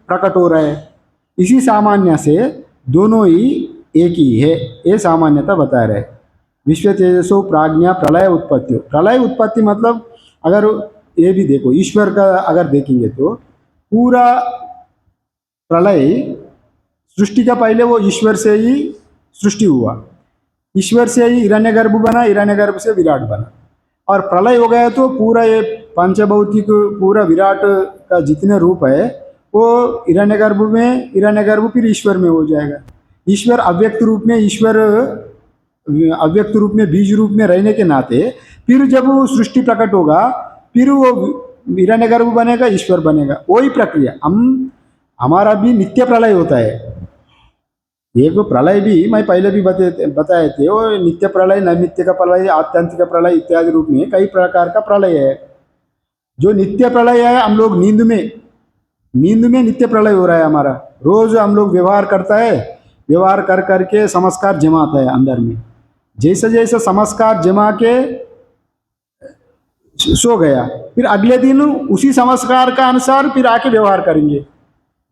प्रकट हो रहा है। इसी सामान्य से दोनों ही एक ही है, ये सामान्यता बता रहे। विश्व तेजसो प्राज्ञा प्रलय उत्पत्ति, प्रलय उत्पत्ति मतलब अगर ये भी देखो, ईश्वर का अगर देखेंगे तो पूरा प्रलय सृष्टि का पहले वो ईश्वर से ही सृष्टि हुआ, ईश्वर से ही हिरण्यगर्भ बना, हिरण्यगर्भ से विराट बना। और प्रलय हो गया तो पूरा ये पंचभौतिक पूरा विराट का जितने रूप है वो हिरण्यगर्भ में, हिरण्यगर्भ फिर ईश्वर में हो जाएगा। ईश्वर अव्यक्त रूप में, ईश्वर अव्यक्त रूप में, बीज रूप में रहने के नाते फिर जब वो सृष्टि प्रकट होगा फिर वो हिरण्यगर्भ बनेगा, ईश्वर बनेगा। वही प्रक्रिया हमारा भी नित्य प्रलय होता है। एक प्रलय भी मैं पहले भी बताए थे, वो नित्य प्रलय, नैमित्य का प्रलय, आत्यंतिक प्रलय इत्यादि रूप में कई प्रकार का प्रलय है। जो नित्य प्रलय है, हम लोग नींद में नित्य प्रलय हो रहा है हमारा। रोज हम लोग व्यवहार करता है, व्यवहार कर करके संस्कार जमाता है अंदर में। जैसे जैसे संस्कार जमा के सो गया, फिर अगले दिन उसी संस्कार का अनुसार फिर आके व्यवहार करेंगे।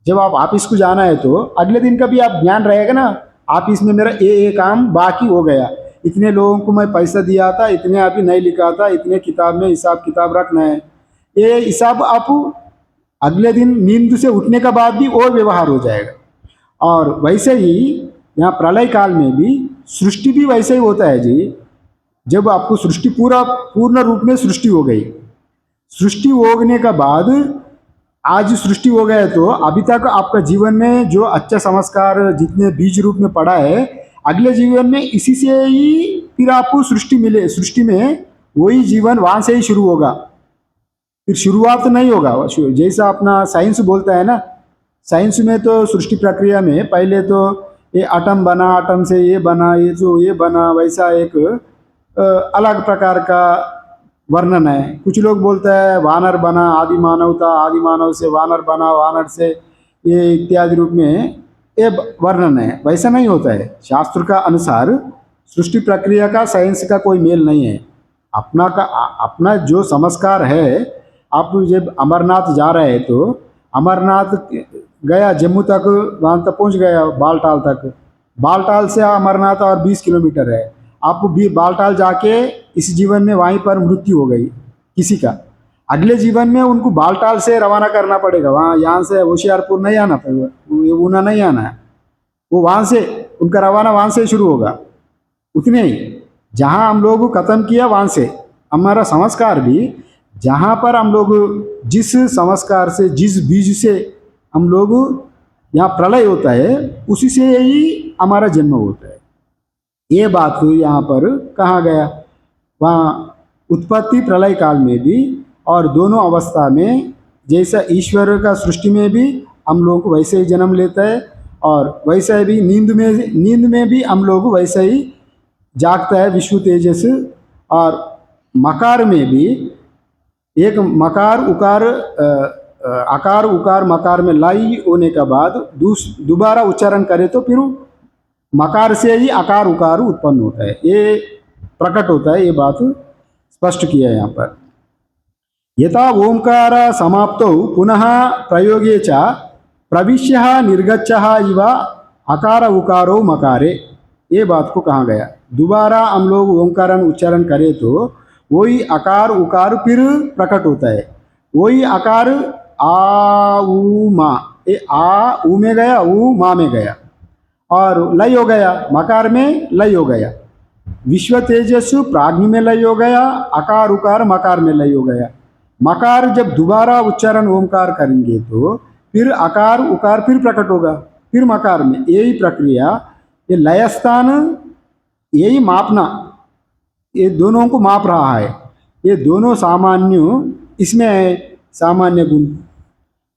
जब आप ऑफिस को जाना है तो अगले दिन का भी आप ध्यान रहेगा ना, ऑफिस में मेरा ये काम बाकी हो गया, इतने लोगों को मैं पैसा दिया था, इतने अभी नहीं लिखा था, इतने किताब में हिसाब किताब रखना है। ये हिसाब आप अगले दिन नींद से उठने के बाद भी और व्यवहार हो जाएगा। और वैसे ही यहाँ प्रलय काल में भी सृष्टि भी वैसे ही होता है जी। जब आपको सृष्टि पूर्ण रूप में सृष्टि हो गई, सृष्टि होने के बाद आज सृष्टि हो गया तो अभी तक आपका जीवन में जो अच्छा संस्कार जितने बीज रूप में पड़ा है, अगले जीवन में इसी से ही फिर आपको सृष्टि मिले। सृष्टि में वही जीवन वहाँ से ही शुरू होगा, फिर शुरुआत नहीं होगा। जैसा अपना साइंस बोलता है ना, साइंस में तो सृष्टि प्रक्रिया में पहले तो ये एटम बना, एटम से ये बना, ये जो ये बना, वैसा एक अलग प्रकार का वर्णन है। कुछ लोग बोलते हैं वानर बना, आदि मानव था, आदि मानव से वानर बना, वानर से ये इत्यादि रूप में ये वर्णन है। वैसा नहीं होता है। शास्त्र का अनुसार सृष्टि प्रक्रिया का साइंस का कोई मेल नहीं है। अपना जो संस्कार है, आप जब अमरनाथ जा रहे हैं तो अमरनाथ गया जम्मू तक, वहाँ तक पहुँच गया बालटाल तक, बालटाल से अमरनाथ और 20 किलोमीटर है। आप भी बालटाल जाके इस जीवन में वहीं पर मृत्यु हो गई किसी का, अगले जीवन में उनको बालटाल से रवाना करना पड़ेगा। वहाँ यहाँ से होशियारपुर नहीं आना पड़ेगा, ऊना नहीं आना है, वो वहाँ से उनका रवाना वहाँ से शुरू होगा। उतने ही जहाँ हम लोग खत्म किया वहाँ से हमारा संस्कार भी, जहाँ पर हम लोग जिस संस्कार से, जिस बीज से हम लोग यहाँ प्रलय होता है, उसी से ही हमारा जन्म होता है। ये बात यहाँ पर कहा गया। वहाँ उत्पत्ति प्रलय काल में भी और दोनों अवस्था में, जैसा ईश्वर का सृष्टि में भी हम लोग वैसे ही जन्म लेता है, और वैसे भी नींद में भी हम लोग वैसे ही जागता है विश्व तेजस। और मकार में भी एक मकार उकार आकार उकार मकार में लाई होने के बाद दोबारा उच्चारण करे तो फिर मकार से ही आकार उकार उत्पन्न होता है, ये प्रकट होता है। ये बात स्पष्ट किया है यहाँ पर। यथा ओंकार समाप्तौ पुनः प्रयोगे च प्रविश्य निर्गच्छः इव अकार उकारो मकारे, ये बात को कहा गया। दोबारा हम लोग ओंकार उच्चारण करें तो वही आकार उकार फिर प्रकट होता है। वही आकार आ ऊ मा, ये आ ऊ में गया, ऊ मा में गया और लय हो गया, मकार में लय हो गया। विश्व तेजस प्राग्ञ में लय हो गया, आकार उकार मकार में लय हो गया। मकार जब दोबारा उच्चारण ओंकार करेंगे तो फिर आकार उकार फिर प्रकट होगा, फिर मकार में। यही प्रक्रिया, ये लय स्थान यही मापना, ये दोनों को माप रहा है। ये दोनों सामान्य इसमें है, सामान्य गुण।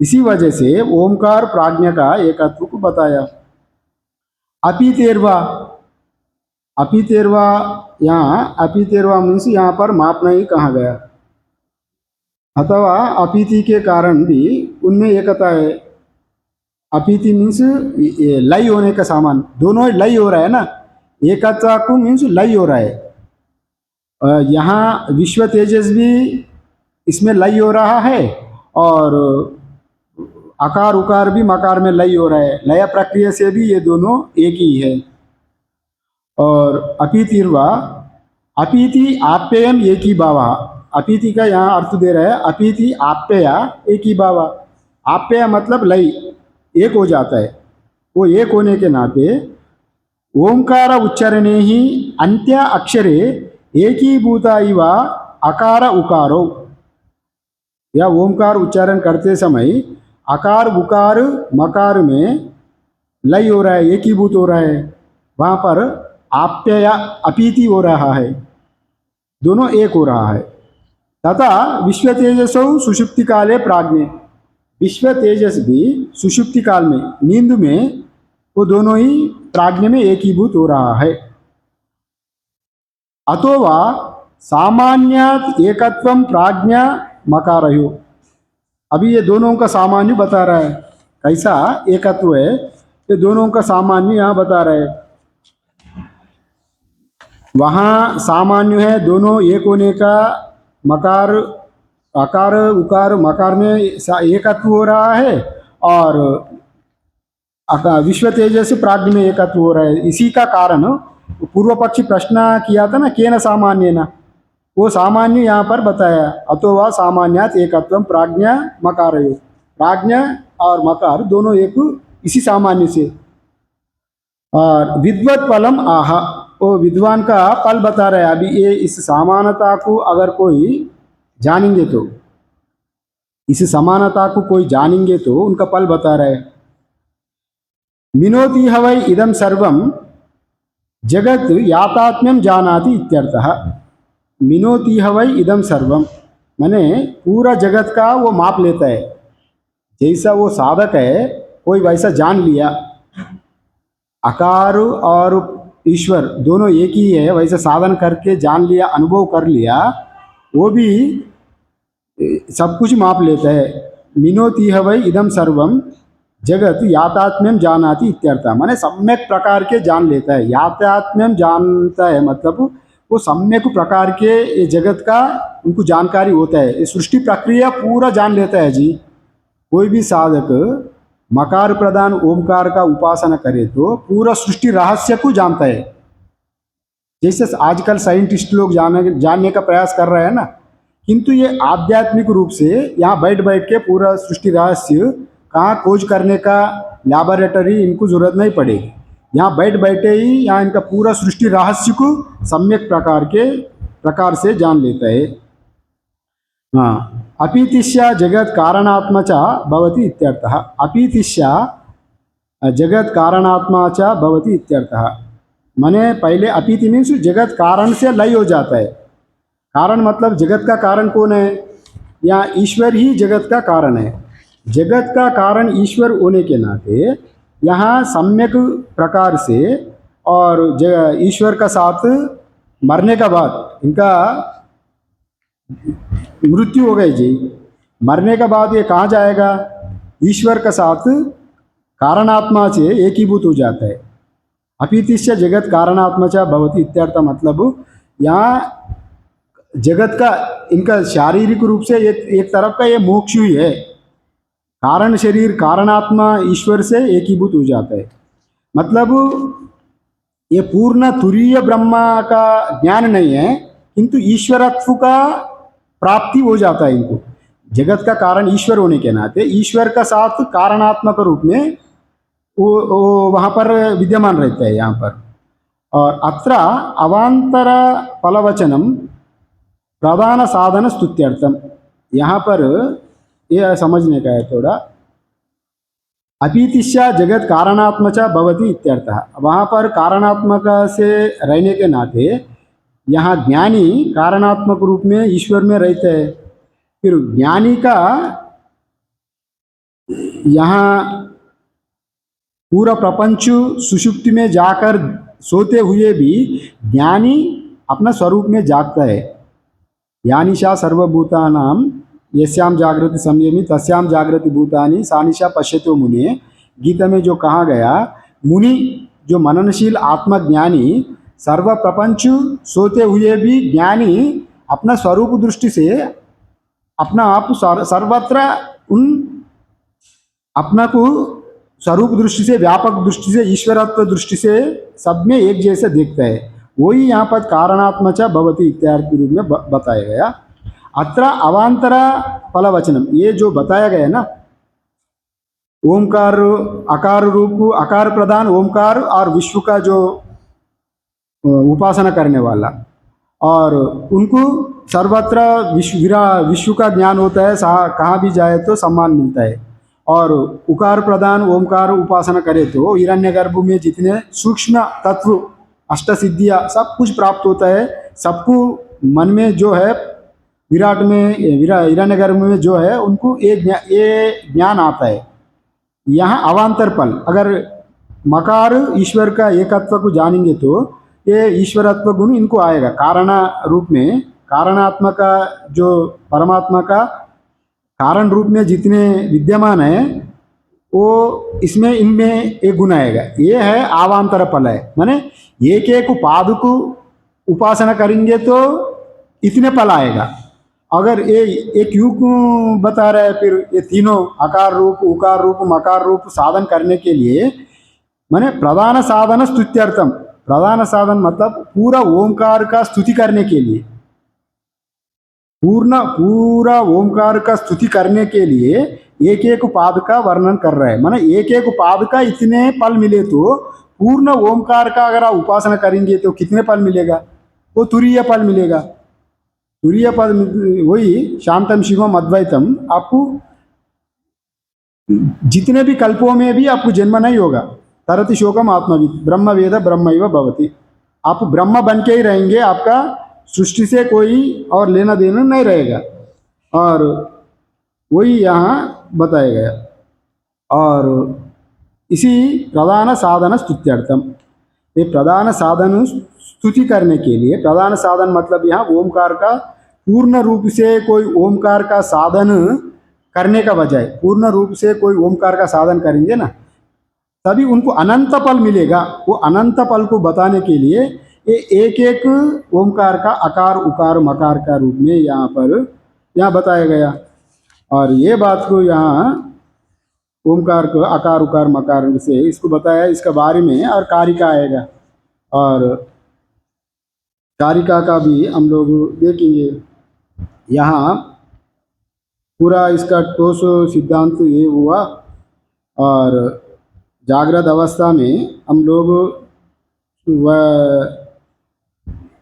इसी वजह से ओंकार प्राज्ञ का एकत्व को बताया। अपीतेरवा, अपीतेरवा, यहाँ अपीतेरवा मीन्स यहाँ पर मापना ही कहा गया, अथवा अपीति के कारण भी उनमें एकता है। अपीति मीन्स लय होने का सामान, दोनों लय हो रहा है ना, एकता को मीन्स लय हो रहा है। यहाँ विश्व तेजस भी इसमें लय हो रहा है और आकार उकार भी मकार में लय हो रहा है। लय प्रक्रिया से भी ये दोनों एक ही है। और अपीतिर्वा, अपीति आप्ययम एक ही भावा, अपीति का यहाँ अर्थ दे रहा है। अपीति आप्यया एक ही भावा, आप्यय मतलब लय, एक हो जाता है। वो एक होने के नाते ओंकार उच्चारणे ही अंत्य अक्षरे एकीभूता इव अकार उकारो। या ओंकार उच्चारण करते समय अकार उकार मकार में लय हो रहा है, एकीभूत हो रहा है, वहाँ पर आप्यय अपीति हो रहा है, दोनों एक हो रहा है। तथा विश्व तेजसौ सुषुप्ति काले प्राज्ञ, विश्व तेजस भी सुषुप्ति काल में, नींद में, वो दोनों ही प्राज्ञ में एकीभूत हो रहा है। अतो वा सामान्यात् एकत्वं प्राज्ञा मकारयो। अभी ये दोनों का सामान्य बता रहा है, कैसा एकत्व है, ये दोनों का सामान्य यहाँ बता रहा है। वहाँ सामान्य है दोनों एक होने का, मकार अकार उकार मकार में एकत्व हो रहा है, और विश्व तेजस प्राज्ञ में एकत्व हो रहा है। इसी का कारण पूर्व पक्षी प्रश्न किया था ना, केन सामान्य ना, वो सामान्य यहाँ पर बताया। अतो वा सामान्यात एकत्वम प्राज्ञा मकारयो, प्राज्ञ और मकार दोनों एक इसी सामान्य से। और विद्वत फलम आह, वो विद्वान का फल बता रहा है। अभी ये इस समानता को अगर कोई जानेंगे तो, इस समानता को कोई जानेंगे तो उनका फल बता रहा है। मिनोति हवै इदं सर्वं जगत यातात्म्यं जानाति इत्यर्थः। मिनोति हवै इदं सर्वं माने पूरा जगत का वो माप लेता है। जैसा वो साधक है कोई वैसा जान लिया, आकार और ईश्वर दोनों एक ही है, वैसा साधन करके जान लिया, अनुभव कर लिया, वो भी सब कुछ माप लेता है। मिनोति हवै इदं सर्वं जगत यातात्म्यम जानाति इत्यर्थ, माने सम्यक प्रकार के जान लेता है। यातात्म्यम जानता है मतलब वो सम्यक प्रकार के जगत का उनको जानकारी होता है। सृष्टि प्रक्रिया पूरा जान लेता है जी। कोई भी साधक मकार प्रधान ओमकार का उपासना करे तो पूरा सृष्टि रहस्य को जानता है। जैसे आजकल साइंटिस्ट लोग जानने का प्रयास कर रहे हैं ना, किंतु ये आध्यात्मिक रूप से यहाँ बैठ बैठ के पूरा सृष्टि रहस्य कहाँ खोज करने का लैबोरेटरी इनको जरूरत नहीं पड़ेगी। यहाँ बैठ बैठे ही यहाँ इनका पूरा सृष्टि रहस्य को सम्यक प्रकार से जान लेता है। हाँ, अपीतिश्य जगत कारणात्मा च भवति इत्यर्थः। अपीतिश्य जगत कारणात्मा च भवति इत्यर्थः, माने पहले अपीति मीन्स जगत कारण से लय हो जाता है। कारण मतलब जगत का कारण कौन है? या ईश्वर ही जगत का कारण है। जगत का कारण ईश्वर होने के नाते यहाँ सम्यक प्रकार से, और ईश्वर का साथ मरने का बाद इनका मृत्यु हो गई जी। मरने का बाद ये कहाँ जाएगा? ईश्वर का साथ कारणात्मा से एकीभूत हो जाता है। अपीतिश्य जगत कारणात्मा च भवति इत्यर्थ मतलब यहाँ जगत का इनका शारीरिक रूप से एक तरफ का ये मोक्ष ही है। कारण शरीर कारणात्मा ईश्वर से एकीभूत हो जाता है। मतलब ये पूर्ण तुरीय ब्रह्मा का ज्ञान नहीं है, किंतु ईश्वरत्व का प्राप्ति हो जाता है इनको। जगत का कारण ईश्वर होने के नाते ईश्वर का साथ कारणात्मक रूप में वो वहाँ पर विद्यमान रहता है यहाँ पर। और अत्र अवांतर फलवचनम प्रधान साधन स्तुत्यर्थम, यहाँ पर यह समझने का है थोड़ा। अपीतिश्य जगत कारणात्मक च भवति इत्यर्थः, वहाँ पर कारणात्मक से रहने के नाते यहाँ ज्ञानी कारणात्मक रूप में ईश्वर में रहते हैं। फिर ज्ञानी का यहाँ पूरा प्रपंच सुषुप्ति में जाकर सोते हुए भी ज्ञानी अपना स्वरूप में जागता है। यानिशा सर्वभूतानां यस्याम जागृति संयमी तस्याम जागृति भूतानि सानिशा पश्यतो मुने, गीता में जो कहा गया, मुनि जो मननशील आत्मज्ञानी सर्व प्रपंच सोते हुए भी ज्ञानी अपना स्वरूप दृष्टि से अपना आप सर्वत्र उन अपना को स्वरूप दृष्टि से, व्यापक दृष्टि से, ईश्वरत्व दृष्टि से सब में एक जैसे देखता है। वही यहाँ पर कारणात्मा च भवति इत्यादि रूप में बताया गया। अत्र अवांतर फलवचनम, ये जो बताया गया ना, ओमकार आकार रूप, आकार प्रधान ओमकार और विश्व का जो उपासना करने वाला, और उनको सर्वत्र विश्व का ज्ञान होता है, कहाँ भी जाए तो सम्मान मिलता है। और उकार प्रधान ओमकार उपासना करे तो हिरण्यगर्भ में जितने सूक्ष्म तत्व अष्ट सिद्धियाँ सब कुछ प्राप्त होता है। सबको मन में जो है विराट में हिरण्यगर्भ में जो है उनको ये ज्ञान आता है। यहाँ अवान्तर फल, अगर मकार ईश्वर का एकत्व को जानेंगे तो ये ईश्वरत्व गुण इनको आएगा। कारण रूप में, कारणात्मक जो परमात्मा का कारण रूप में जितने विद्यमान है वो इसमें इनमें एक गुण आएगा। ये है आवांतर फल है, माने एक एक पाद को उपासना करेंगे तो इतने फल आएगा। अगर ये एक यूं बता रहा है, फिर ये तीनों आकार रूप उकार रूप मकार रूप साधन करने के लिए, माने प्रधान साधन स्तुत्यर्थम, प्रधान साधन मतलब पूरा ओंकार का स्तुति करने के लिए, पूरा ओंकार का स्तुति करने के लिए एक एक पाद का वर्णन कर रहा है। माने एक एक पाद का इतने फल मिले तो पूर्ण ओंकार का अगर आप उपासना करेंगे तो कितने फल मिलेगा? वो तुरीय फल मिलेगा। तुरीय पद वही शांतम शिवम अद्वैतम, आपको जितने भी कल्पों में भी आपको जन्म नहीं होगा। तरति शोकम आत्मविद ब्रह्म वेद ब्रह्मैव भवति, आप ब्रह्म बन के ही रहेंगे, आपका सृष्टि से कोई और लेना देना नहीं रहेगा। और वही यहाँ बताया गया। और इसी प्रधान साधन स्तुत्यर्थम, ये प्रधान साधन स्तुति करने के लिए, प्रधान साधन मतलब यहाँ ओमकार का पूर्ण रूप से कोई ओमकार का साधन करने का बजाय पूर्ण रूप से कोई ओमकार का साधन करेंगे ना, तभी उनको अनंत फल मिलेगा। वो अनंत फल को बताने के लिए ये एक एक ओमकार का आकार उकार मकार का रूप में यहाँ बताया गया। और ये बात को यहाँ ओमकार को आकार उकार मकार से इसको बताया, इसका बारे में और कारिका आएगा, और कारिका का भी हम लोग देखेंगे। यहाँ पूरा इसका ठोस सिद्धांत ये हुआ। और जागृत अवस्था में हम लोग वह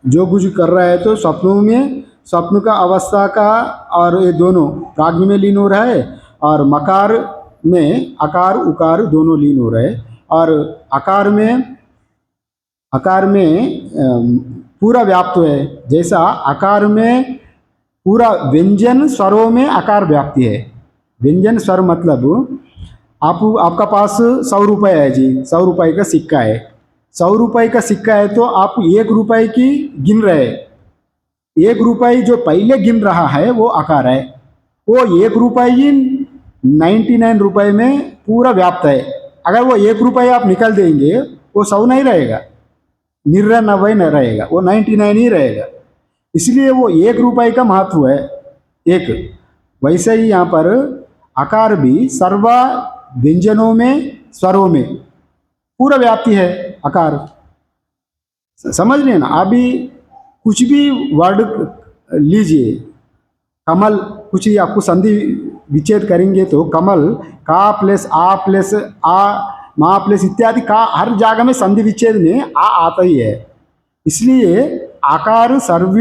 जो कुछ कर रहा है तो स्वप्नों में, स्वप्न का अवस्था का और ये दोनों प्राज्ञ में लीन हो रहा है, और मकार में आकार उकार दोनों लीन हो रहे। और आकार में पूरा व्याप्त है। जैसा आकार में पूरा व्यंजन स्वरों में आकार व्याप्ति है। व्यंजन स्वर मतलब आपका पास 100 रुपये है जी, 100 रुपये का सिक्का है। 100 रुपये का सिक्का है तो आप 1 रुपये की गिन रहे, 1 रुपये जो पहले गिन रहा है वो आकार है। वो 1 रुपये ही 99 रुपये में पूरा व्याप्त है। अगर वो 1 रुपये आप निकल देंगे वो 100 नहीं रहेगा, 99 नहीं रहेगा, वो 99 ही रहेगा। इसलिए वो 1 रुपये का महत्व है एक। वैसे ही यहाँ पर आकार भी सर्व व्यंजनों में स्वरों में पूरा व्याप्ति है आकार। समझ लें ना, अभी कुछ भी वर्ड लीजिए, कमल, कुछ ही आपको संधि विच्छेद करेंगे तो कमल का प्लस आ प्लस आ मा प्लस इत्यादि का हर जगह में संधि विच्छेद में आ आता ही है। इसलिए आकार सर्व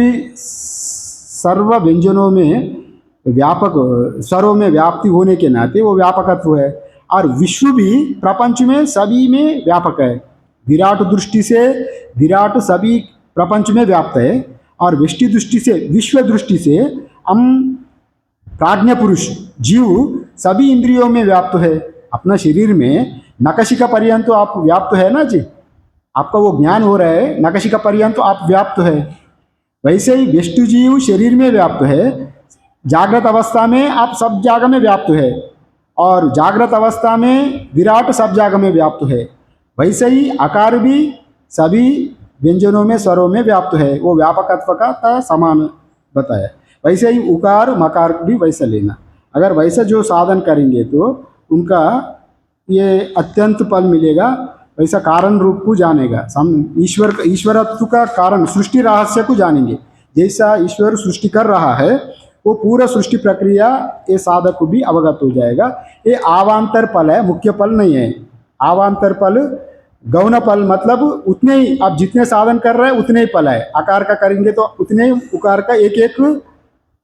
व्यंजनों में व्यापक, स्वरों में व्याप्ति होने के नाते वो व्यापकत्व है। और विश्व भी प्रपंच में सभी में व्यापक है। विराट दृष्टि से विराट सभी प्रपंच में व्याप्त है, और विष्टि दृष्टि से विश्व दृष्टि से हम प्राज्ञ पुरुष जीव सभी इंद्रियों में व्याप्त है। अपना शरीर में नखशिखा पर्यंत तो आप व्याप्त है ना जी, आपका वो ज्ञान हो रहा है, नखशिखा पर्यंत तो आप व्याप्त है। वैसे ही विष्णु जीव शरीर में व्याप्त है, जागृत अवस्था में आप सब जगह में व्याप्त है, और जागृत अवस्था में विराट सब जगह में व्याप्त है। वैसे ही आकार भी सभी व्यंजनों में स्वरों में व्याप्त है, वो व्यापकत्व का समान बताया। वैसे ही उकार मकार भी वैसा लेना। अगर वैसा जो साधन करेंगे तो उनका ये अत्यंत फल मिलेगा। वैसा कारण रूप को जानेगा, ईश्वरत्व का कारण सृष्टि रहस्य को जानेंगे। जैसा ईश्वर सृष्टि कर रहा है वो पूरा सृष्टि प्रक्रिया ये साधक को भी अवगत हो जाएगा। ये आवांतर फल है, मुख्य फल नहीं है। आवांतर फल गौण फल मतलब उतने ही, आप जितने साधन कर रहे हैं उतने ही फल है। आकार का करेंगे तो उतने ही उकार का एक एक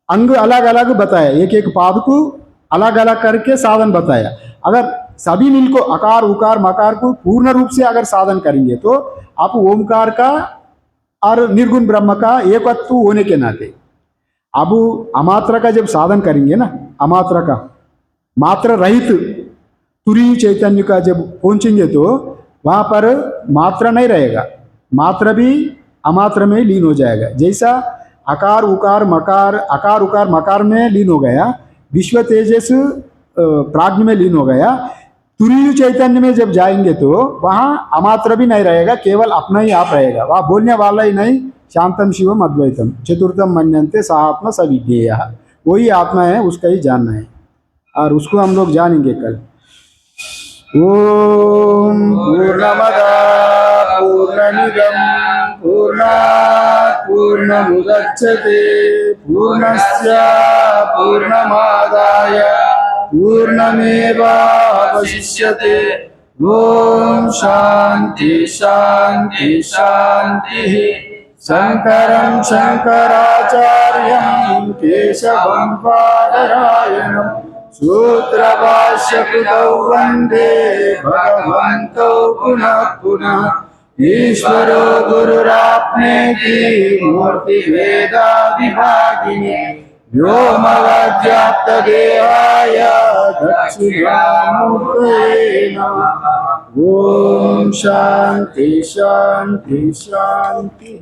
अंग अलग अलग बताया, एक एक पाद को अलग अलग करके साधन बताया। अगर सभी मिल को अकार उकार मकार को पूर्ण रूप से अगर साधन करेंगे तो आप ओमकार का और निर्गुण ब्रह्म का एकत्व होने के नाते, अब अमात्रा का जब साधन करेंगे ना, अमात्रा का मात्रा रहित तुरीय चैतन्य का जब पहुंचेंगे तो वहां पर मात्रा नहीं रहेगा, मात्रा भी अमात्रा में लीन हो जाएगा। जैसा आकार उकार मकार, आकार उकार मकार में लीन हो गया, विश्व तेजस प्राज्ञ में लीन हो गया, तुरीय चैतन्य में जब जाएंगे तो वहां अमात्रा भी नहीं रहेगा, केवल अपना ही आप रहेगा, वहां बोलने वाला ही नहीं। शांतम शिवम अद्वैतम चतुर्थम मन्यन्ते सा आत्मा सविज्ञेय, वही आत्मा है, उसका ही जानना है और उसको हम लोग जानेंगे कल। ओम पूर्णमद पूर्णमिदं पूर्णात् पूर्णमुदच्यते पूर्णस्य पूर्णमादाय पूर्णमेवावशिष्यते। ओम शांति शांति शांति। शंकरं शंकराचार्यं केशवं बादरायणं सूत्रभाष्यकृतौ वन्दे भगवन्तौ पुनः पुनः। ईश्वरो गुरुरात्मेति मूर्तिभेदाविभागिने व्योमवद्व्याप्तदेहाय दक्षिणामूर्तये नमः। ओम शांति शांति शांति।